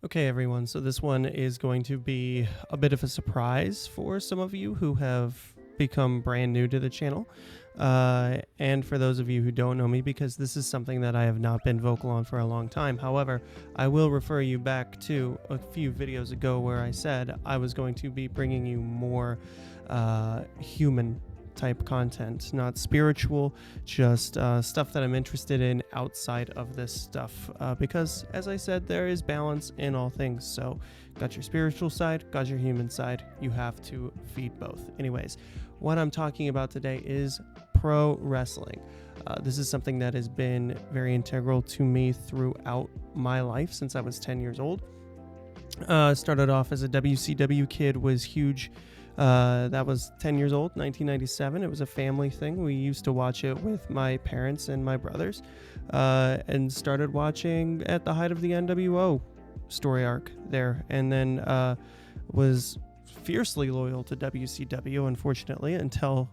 Okay, everyone, so this one is going to be a bit of a surprise for some of you who have become brand new to the channel. And for those of you who don't know me, because this is something that I have not been vocal on for a long time. However, I will refer you back to a few videos ago where I said I was going to be bringing you more human type content, not spiritual, just stuff that I'm interested in outside of this stuff. Because, as I said, there is balance in all things. So, got your spiritual side, got your human side. You have to feed both. Anyways, what I'm talking about today is pro wrestling. This is something that has been very integral to me throughout my life since I was 10 years old. Started off as a WCW kid, was huge. That was 10 years old, 1997. It was a family thing. We used to watch it with my parents and my brothers, and started watching at the height of the NWO story arc there, and then was fiercely loyal to WCW, unfortunately, until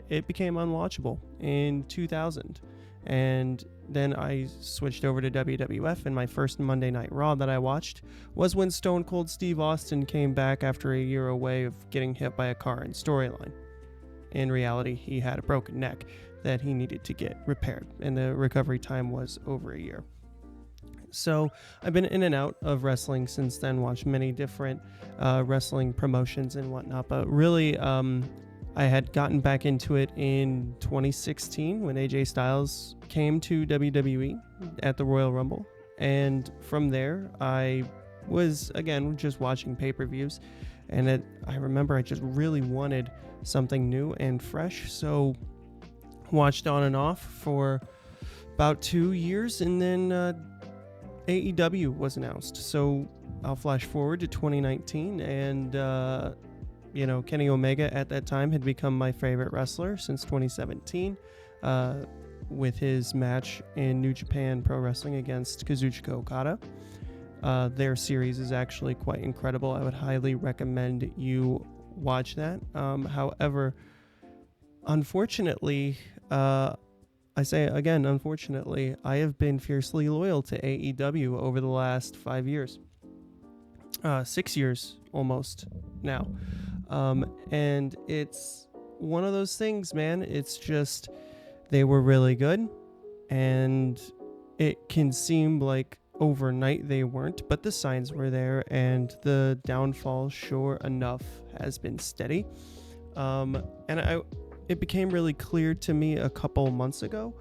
it became unwatchable in 2000. And then I switched over to WWF, and my first Monday Night Raw that I watched was when Stone Cold Steve Austin came back after a year away of getting hit by a car in storyline. In reality, he had a broken neck that he needed to get repaired, and the recovery time was over a year. So I've been in and out of wrestling since then, watched many different wrestling promotions and whatnot, but really I had gotten back into it in 2016 when AJ Styles came to WWE at the Royal Rumble. And from there, I was, again, just watching pay-per-views. And I remember I just really wanted something new and fresh. So watched on and off for about 2 years. And then AEW was announced. So I'll flash forward to 2019 and... Kenny Omega at that time had become my favorite wrestler since 2017 with his match in New Japan Pro Wrestling against Kazuchika Okada. Their series is actually quite incredible. I would highly recommend you watch that. However, unfortunately, I say again, unfortunately, I have been fiercely loyal to AEW over the last 5 years. 6 years almost now. And it's one of those things, man. It's just, they were really good, and it can seem like overnight they weren't, but the signs were there, and the downfall, sure enough, has been steady. It became really clear to me a couple months ago,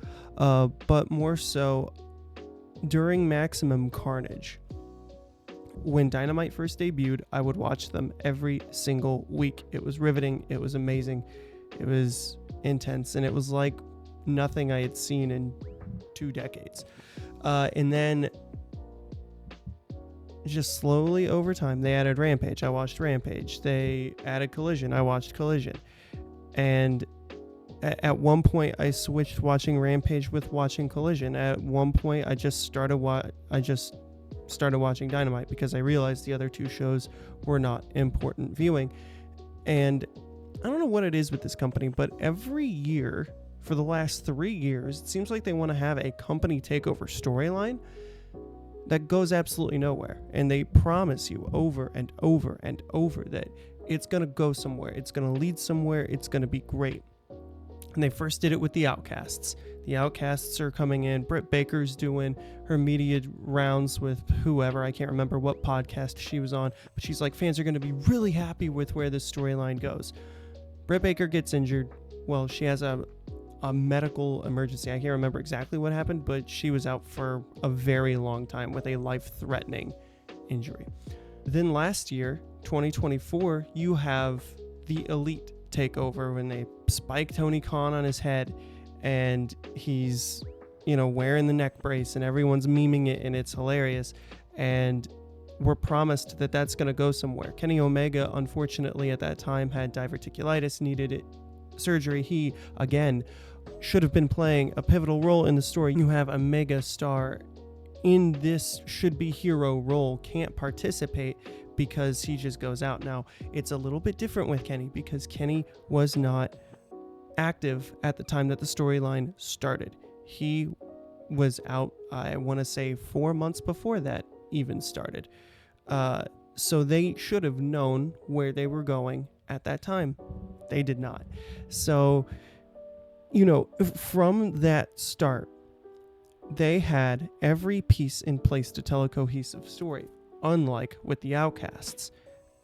but more so during Maximum Carnage. When Dynamite first debuted, I would watch them every single week. It was riveting. It was amazing. It was intense. And it was like nothing I had seen in 2 decades. And then just slowly over time, they added Rampage. I watched Rampage. They added Collision. I watched Collision. And at one point, I switched watching Rampage with watching Collision. At one point, I just started watching Dynamite because I realized the other 2 shows were not important viewing. And I don't know what it is with this company, but every year for the last 3 years, it seems like they want to have a company takeover storyline that goes absolutely nowhere. And they promise you over and over and over that it's going to go somewhere. It's going to lead somewhere. It's going to be great. And they first did it with the Outcasts. The Outcasts are coming in. Britt Baker's doing her media rounds with whoever. I can't remember what podcast she was on, but she's like, fans are going to be really happy with where this storyline goes. Britt Baker gets injured. Well, she has a medical emergency. I can't remember exactly what happened, but she was out for a very long time with a life-threatening injury. Then last year, 2024, you have the Elite takeover when they spike Tony Khan on his head, and he's wearing the neck brace, and everyone's memeing it, and it's hilarious. And we're promised that that's going to go somewhere. Kenny Omega, unfortunately, at that time had diverticulitis, needed surgery. He again should have been playing a pivotal role in the story. You have a mega star in this should be hero role, can't participate because he just goes out. Now, it's a little bit different with Kenny because Kenny was not active at the time that the storyline started. He was out, I want to say 4 months before that, even started. So they should have known where they were going at that time. They did not. So, from that start, they had every piece in place to tell a cohesive story, unlike with the Outcasts.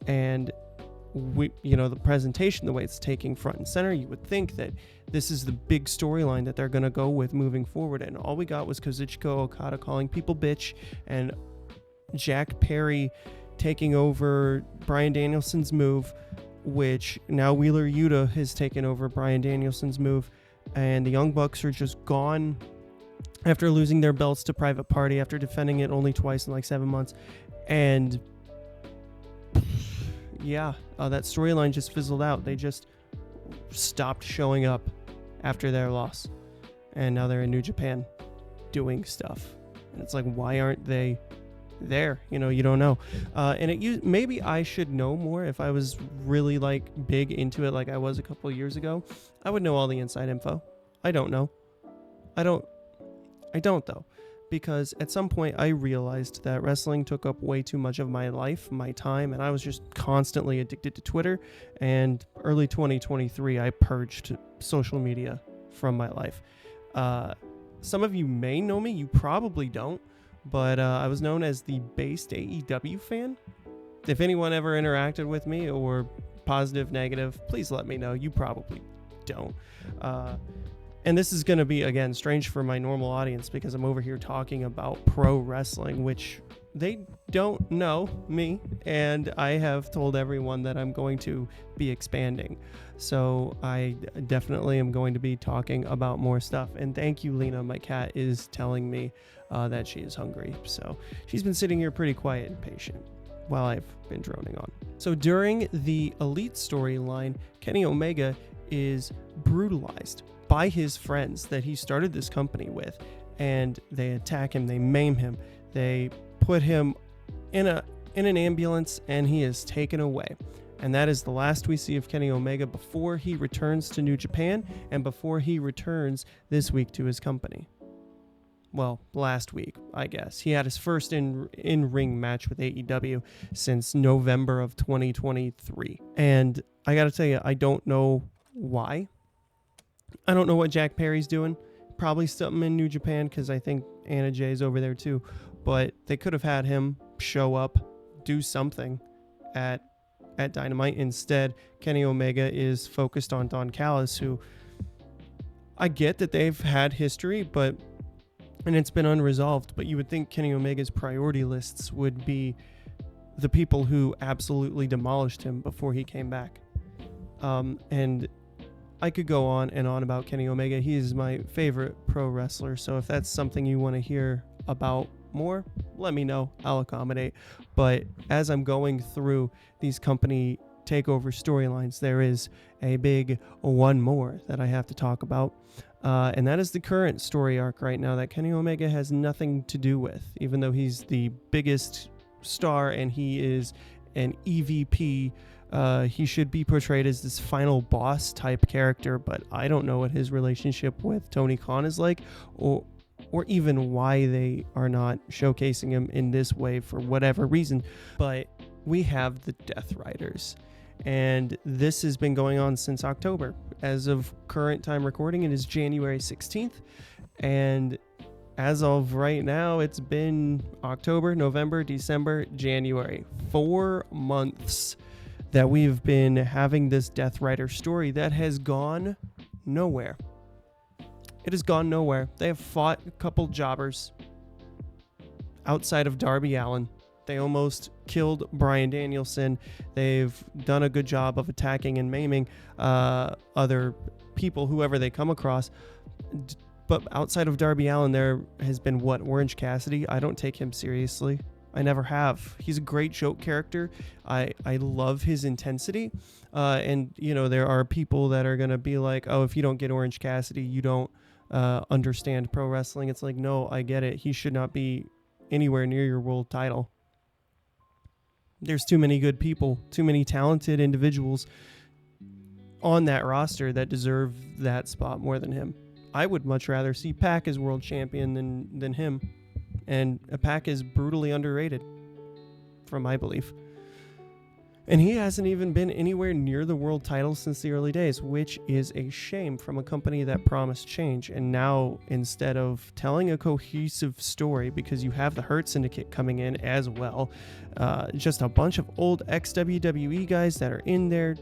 And the presentation, the way it's taking front and center, you would think that this is the big storyline that they're going to go with moving forward. And all we got was Kazuchika Okada calling people bitch and Jack Perry taking over Bryan Danielson's move, which now Wheeler Yuta has taken over Bryan Danielson's move. And the Young Bucks are just gone after losing their belts to Private Party after defending it only twice in like 7 months. And that storyline just fizzled out. They just stopped showing up after their loss. And now they're in New Japan doing stuff. And it's like, why aren't they there? You don't know. Maybe I should know more. If I was really like big into it like I was a couple of years ago, I would know all the inside info. I don't know. I don't though. Because at some point I realized that wrestling took up way too much of my life, my time, and I was just constantly addicted to Twitter. And early 2023, I purged social media from my life. Some of you may know me, you probably don't, but I was known as the based AEW fan. If anyone ever interacted with me, or positive, negative, please let me know. You probably don't. And this is going to be, again, strange for my normal audience because I'm over here talking about pro wrestling, which they don't know me. And I have told everyone that I'm going to be expanding. So I definitely am going to be talking about more stuff. And thank you, Lena. My cat is telling me that she is hungry. So she's been sitting here pretty quiet and patient while I've been droning on. So during the Elite storyline, Kenny Omega is brutalized by his friends that he started this company with, and they attack him, they maim him, they put him in an ambulance, and he is taken away. And that is the last we see of Kenny Omega before he returns to New Japan and before he returns this week to his company. Well, last week, I guess. He had his first in-ring match with AEW since November of 2023. And I gotta tell you, I don't know why. I don't know what Jack Perry's doing. Probably something in New Japan because I think Anna Jay's over there too. But they could have had him show up, do something at Dynamite. Instead, Kenny Omega is focused on Don Callis, who I get that they've had history, and it's been unresolved. But you would think Kenny Omega's priority lists would be the people who absolutely demolished him before he came back. And I could go on and on about Kenny Omega. He is my favorite pro wrestler. So if that's something you want to hear about more, let me know. I'll accommodate. But as I'm going through these company takeover storylines, there is a big one more that I have to talk about. And that is the current story arc right now that Kenny Omega has nothing to do with, even though he's the biggest star and he is an EVP. He should be portrayed as this final boss type character, but I don't know what his relationship with Tony Khan is like, or even why they are not showcasing him in this way for whatever reason. But we have the Death Riders, and this has been going on since October. As of current time recording, it is January 16th, and as of right now, it's been October, November, December, January. 4 months that we've been having this Death Rider story that has gone nowhere. It has gone nowhere. They have fought a couple jobbers outside of Darby Allin. They almost killed Bryan Danielson. They've done a good job of attacking and maiming other people, whoever they come across. But outside of Darby Allin, there has been Orange Cassidy. I don't take him seriously. I never have. He's a great joke character. I love his intensity. And, there are people that are going to be like, oh, if you don't get Orange Cassidy, you don't understand pro wrestling. It's like, no, I get it. He should not be anywhere near your world title. There's too many good people, too many talented individuals on that roster that deserve that spot more than him. I would much rather see Pac as world champion than him. And Pac is brutally underrated, from my belief. And he hasn't even been anywhere near the world title since the early days, which is a shame from a company that promised change. And now, instead of telling a cohesive story, because you have the Hurt Syndicate coming in as well, just a bunch of old ex-WWE guys that are in there.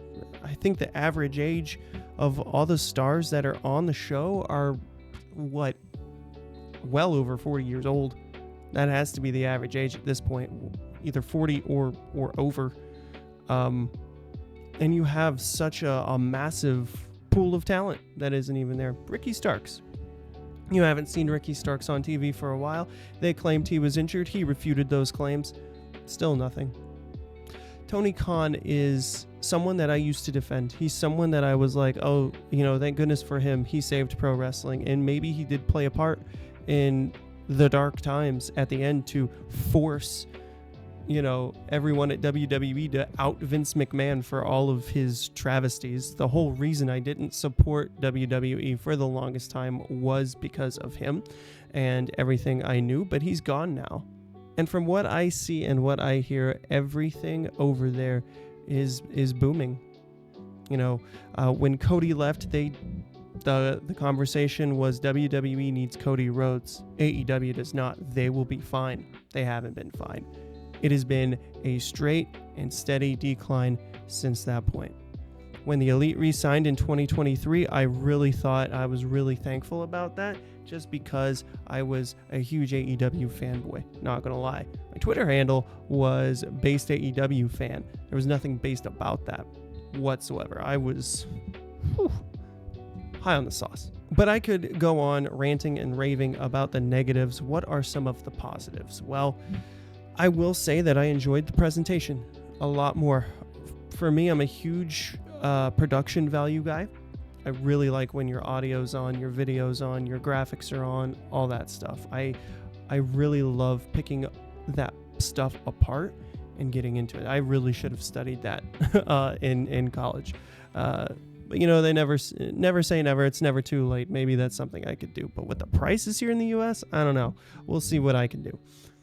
I think the average age of all the stars that are on the show are, well over 40 years old. That has to be the average age at this point, either 40 or over. And you have such a massive pool of talent that isn't even there. Ricky Starks. You haven't seen Ricky Starks on TV for a while. They claimed he was injured. He refuted those claims. Still nothing. Tony Khan is someone that I used to defend. He's someone that I was like, oh, thank goodness for him. He saved pro wrestling. And maybe he did play a part in the dark times at the end to force everyone at WWE to out Vince McMahon for all of his travesties. The whole reason I didn't support WWE for the longest time was because of him and everything I knew, but he's gone now. And from what I see and what I hear, everything over there is booming. When Cody left, the conversation was WWE needs Cody Rhodes. AEW does not. They will be fine. They haven't been fine. It has been a straight and steady decline since that point. When the Elite re-signed in 2023, I really thought I was really thankful about that, just because I was a huge AEW fanboy. Not gonna lie. My Twitter handle was based AEW fan. There was nothing based about that whatsoever. I was high on the sauce. But I could go on ranting and raving about the negatives. What are some of the positives? Well, I will say that I enjoyed the presentation a lot more. For me, I'm a huge production value guy. I really like when your audio's on, your video's on, your graphics are on, all that stuff. I really love picking that stuff apart and getting into it. I really should have studied that in college. But they never say never. It's never too late. Maybe that's something I could do. But with the prices here in the US, I don't know. We'll see what I can do.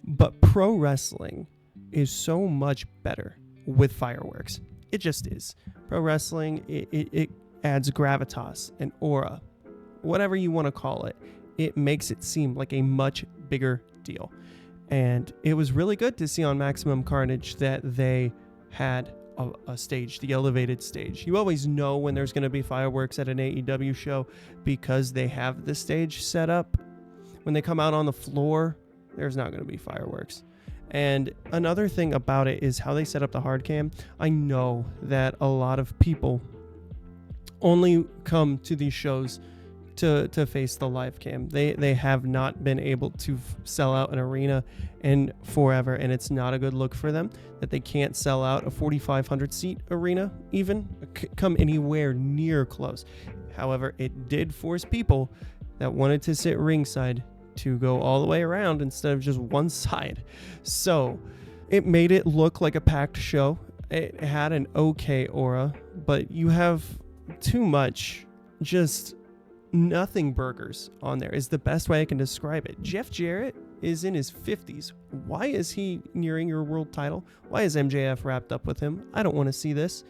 But pro wrestling is so much better with fireworks. It just is. Pro wrestling, it adds gravitas and aura, whatever you want to call it. It makes it seem like a much bigger deal. And it was really good to see on Maximum Carnage that they had a stage, the elevated stage. You always know when there's going to be fireworks at an AEW show because they have the stage set up. When they come out on the floor, there's not going to be fireworks. And another thing about it is how they set up the hard cam. I know that a lot of people only come to these shows to face the live cam. They have not been able to sell out an arena in forever, and it's not a good look for them that they can't sell out a 4,500 seat arena, even come anywhere near close. However, it did force people that wanted to sit ringside to go all the way around instead of just one side. So it made it look like a packed show. It had an okay aura, but you have too much just nothing burgers on there is the best way I can describe it. Jeff Jarrett is in his 50s. Why is he nearing your world title? Why is MJF wrapped up with him? I don't want to see this.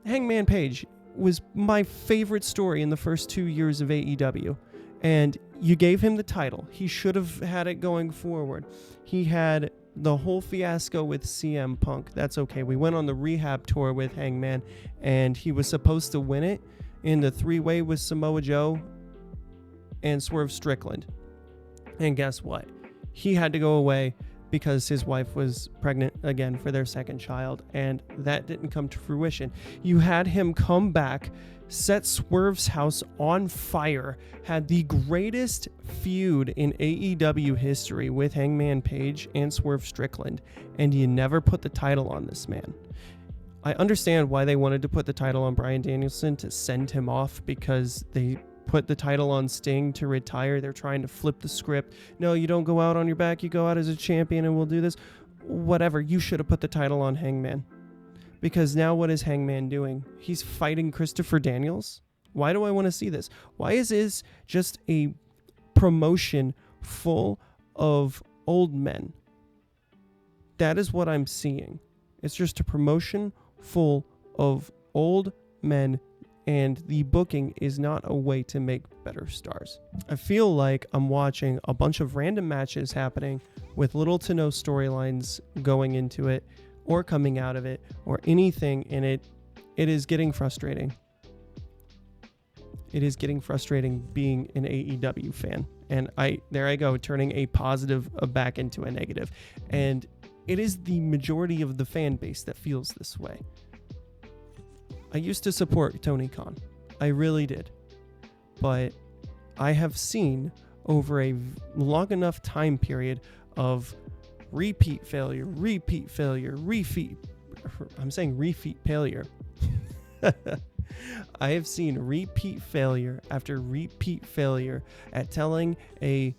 Hangman Page was my favorite story in the first 2 years of AEW. And you gave him the title. He should have had it going forward. He had the whole fiasco with CM Punk. That's okay. We went on the rehab tour with Hangman, and he was supposed to win it in the three-way with Samoa Joe and Swerve Strickland. And guess what? He had to go away because his wife was pregnant again for their second child, and that didn't come to fruition. You had him come back, set Swerve's house on fire, had the greatest feud in AEW history with Hangman Page and Swerve Strickland, and you never put the title on this man. I understand why they wanted to put the title on Bryan Danielson to send him off, because they put the title on Sting to retire. They're trying to flip the script. No, you don't go out on your back, you go out as a champion and we'll do this. Whatever, you should have put the title on Hangman. Because now what is Hangman doing? He's fighting Christopher Daniels? Why do I want to see this? Why is this just a promotion full of old men. That is what I'm seeing. It's just a promotion full of old men, and the booking is not a way to make better stars. I feel like I'm watching a bunch of random matches happening with little to no storylines going into it or coming out of it or anything in it. It is getting frustrating. It is getting frustrating being an AEW fan. And there I go, turning a positive back into a negative. And it is the majority of the fan base that feels this way. I used to support Tony Khan. I really did. But I have seen over a long enough time period of repeat failure. I'm saying repeat failure. I have seen repeat failure after repeat failure at telling a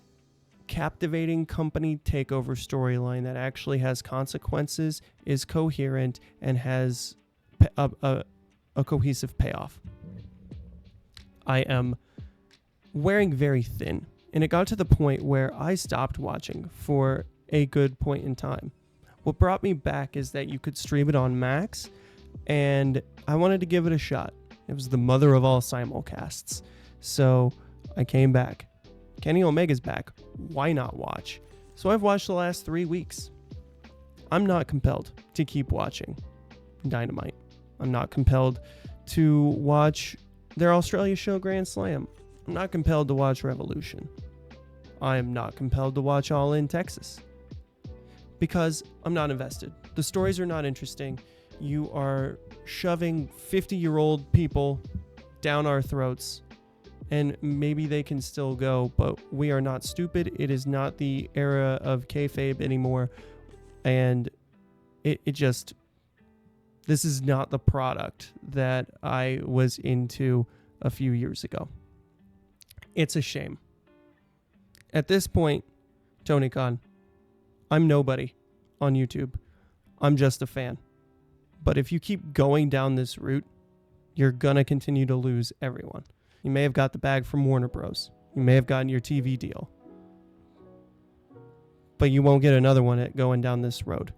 captivating company takeover storyline that actually has consequences, is coherent, and has a cohesive payoff. I am wearing very thin, and it got to the point where I stopped watching for a good point in time. What brought me back is that you could stream it on Max, and I wanted to give it a shot. It was the mother of all simulcasts. So I came back. Kenny Omega's back. Why not watch? So I've watched the last 3 weeks. I'm not compelled to keep watching Dynamite. I'm not compelled to watch their Australia show Grand Slam. I'm not compelled to watch Revolution. I am not compelled to watch All In Texas. Because I'm not invested. The stories are not interesting. You are shoving 50-year-old people down our throats, and maybe they can still go, but we are not stupid. It is not the era of kayfabe anymore, and this is not the product that I was into a few years ago. It's a shame. At this point, Tony Khan, I'm nobody on YouTube. I'm just a fan. But if you keep going down this route, you're going to continue to lose everyone. You may have got the bag from Warner Bros. You may have gotten your TV deal. But you won't get another one at going down this road.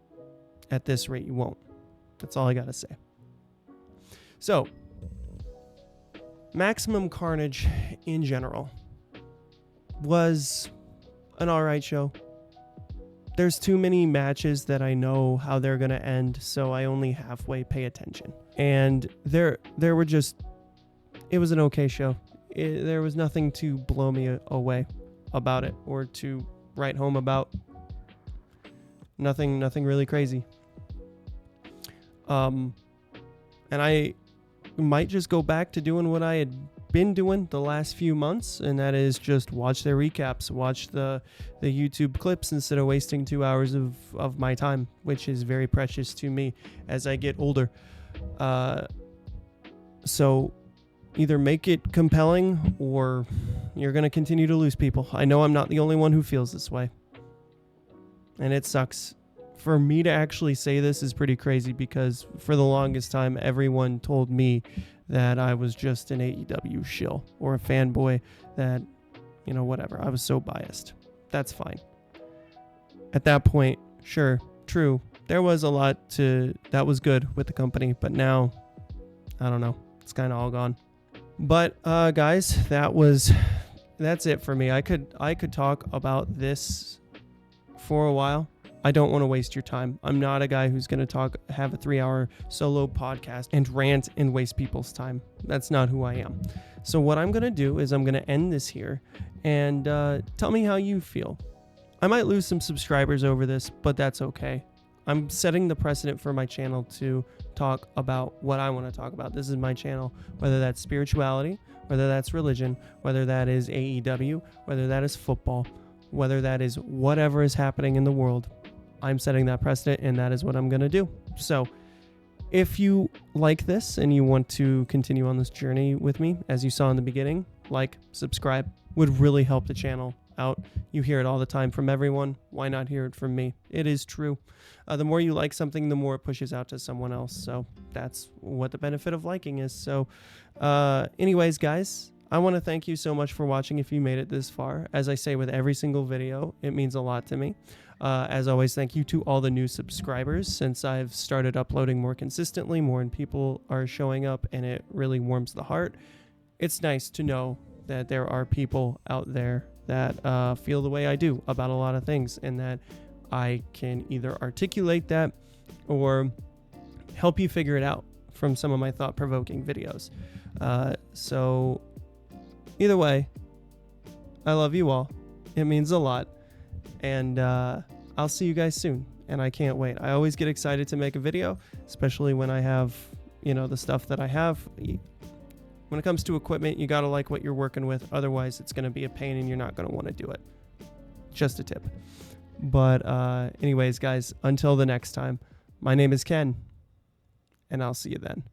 At this rate, you won't. That's all I got to say. So, Maximum Carnage in general was an alright show. There's too many matches that I know how they're going to end, so I only halfway pay attention. And there were just, it was an okay show. There was nothing to blow me away about it or to write home about. Nothing really crazy. And I might just go back to doing what I had been doing the last few months, and that is just watch their recaps, watch the YouTube clips instead of wasting 2 hours of my time, which is very precious to me as I get older. So either make it compelling or you're going to continue to lose people. I know I'm not the only one who feels this way, and it sucks. For me to actually say this is pretty crazy because for the longest time, everyone told me that I was just an AEW shill or a fanboy that, whatever. I was so biased. That's fine. At that point, sure, true. There was a lot that was good with the company, but now, I don't know. It's kind of all gone. But guys, that's it for me. I could talk about this for a while. I don't want to waste your time. I'm not a guy who's going to have a 3-hour solo podcast and rant and waste people's time. That's not who I am. So what I'm going to do is I'm going to end this here and tell me how you feel. I might lose some subscribers over this, but that's okay. I'm setting the precedent for my channel to talk about what I want to talk about. This is my channel, whether that's spirituality, whether that's religion, whether that is AEW, whether that is football, whether that is whatever is happening in the world. I'm setting that precedent, and that is what I'm going to do. So if you like this and you want to continue on this journey with me, as you saw in the beginning, subscribe, would really help the channel out. You hear it all the time from everyone. Why not hear it from me? It is true. The more you like something, the more it pushes out to someone else. So that's what the benefit of liking is. So anyways, guys, I want to thank you so much for watching if you made it this far. As I say with every single video, it means a lot to me. As always, thank you to all the new subscribers. Since I've started uploading more consistently, more people are showing up, and it really warms the heart. It's nice to know that there are people out there that feel the way I do about a lot of things, and that I can either articulate that or help you figure it out from some of my thought-provoking videos. So either way, I love you all. It means a lot. And I'll see you guys soon. And I can't wait. I always get excited to make a video, especially when I have, the stuff that I have. When it comes to equipment, you got to like what you're working with. Otherwise, it's going to be a pain and you're not going to want to do it. Just a tip. But anyways, guys, until the next time, my name is Ken, and I'll see you then.